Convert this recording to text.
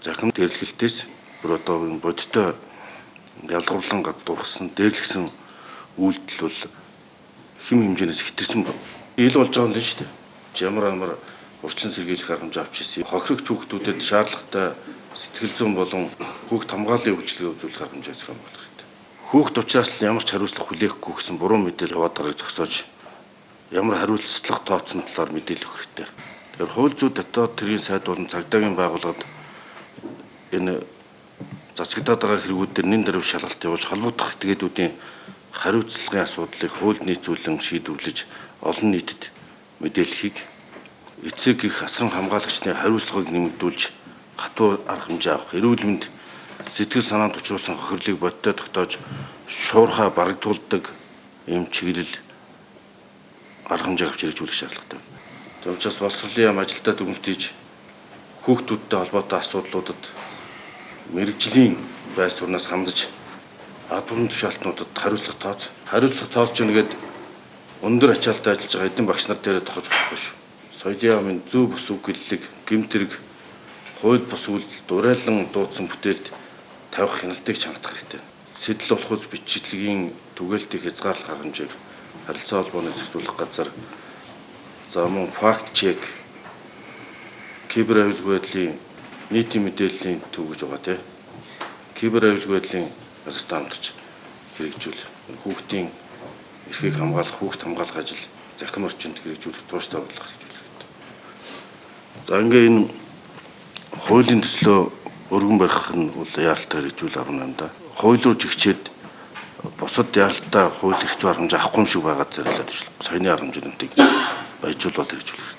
захин дэрлэгтээс бүр одоо бодиттой ялгуурлан гадуурсан дээрлэгсэн үйлдэл бол хэм хэмжээнээс хэтэрсэн байна. Ил болж байгаа юм шүү дээ. Ямар урчин сэргийлэх аргамж авч ирсэн. Хохирогч хүүхдүүдэд шаардлагатай сэтгэл зүйн болон хүүхд хамгааллын үйлчилгээ үзүүлэх аргамжаа зохион болгох хэрэгтэй. Хүүхд учраас л ямар ч хариуцлага хүлээхгүй гэсэн буруу мэдээлэл яваад байгааг зогсоож ямар хариуцлага тооцсон талаар мэдээлэх хэрэгтэй. Тэгэхээр хууль зүйн дотоод тэргийн сайд болон цагдаагийн байгууллагад энэ цацагдаад байгаа хэрэгүүдээр нэн даруй шалгалт явуулж холбогдох этгээдүүдийн хариуцлагын асуудлыг хуульд нийцүүлэн шийдвэрлэж олон нийтэд мэдээлэхийг эцэг их асран хамгаалагчны хариуцлагыг нэмэгдүүлж хатуу арга хэмжээ авах, эрүүл мэнд сэтгэл санаанд учруулсан хохирлыг бодтой тогтоож шуурхай барагдуулдаг ийм чиглэл арга хэмжээ авч хэрэгжүүлэх шаардлагатай. Тэгм учраас боловсролын яам ажилдаа дүгнэлтийж хүүхдүүдтэй холбоотой асуудлуудад мэрэгжлийн байр сууриас хандаж аль бүрэн тушаалтнуудад хариуцлага тооцож өгнөгээд өндөр ачаалттай ажиллаж байгаа эдийн багш нар дээр тохиж болохгүй шүү. Соёлын яамын зөв бус үг гэллэг, гэмтэрэг, хууль бус үйлдэл дуурайлан дуудсан бүтээлд тавих хяналтыг чангадах хэрэгтэй. Сэтэл болох ус бичлэгийн түгээлтийг хязгаарлах хэмжээг харилцаа холбооны зохицуулах газар за мөн факт чек кибер аюулгүй байдлын нийтийн мэдээллийн төв гэж байгаа тийм. Кибер аюулгүй байдлын газартаа хамтарч хэрэгжүүл. Хүүхдийн эрхийг хамгаалах, хүүхд хамгаалах ажил захин орчинд хэрэгжүүлэх тууштай бодлого хэрэгжүүлэх хэрэгтэй. За ингээ энэ хуулийн төслөө өргөн барих нь бол яаралтай хэрэгжүүл 18 да. Хууль руу жигчээд бусад яаралтай хууль эрх зүйн арга хэмжээ авахгүй юм шиг байгаад зэрлээд байна. Саяны арга хэмжээнүүдийг баяжуулаад хэрэгжүүлэх.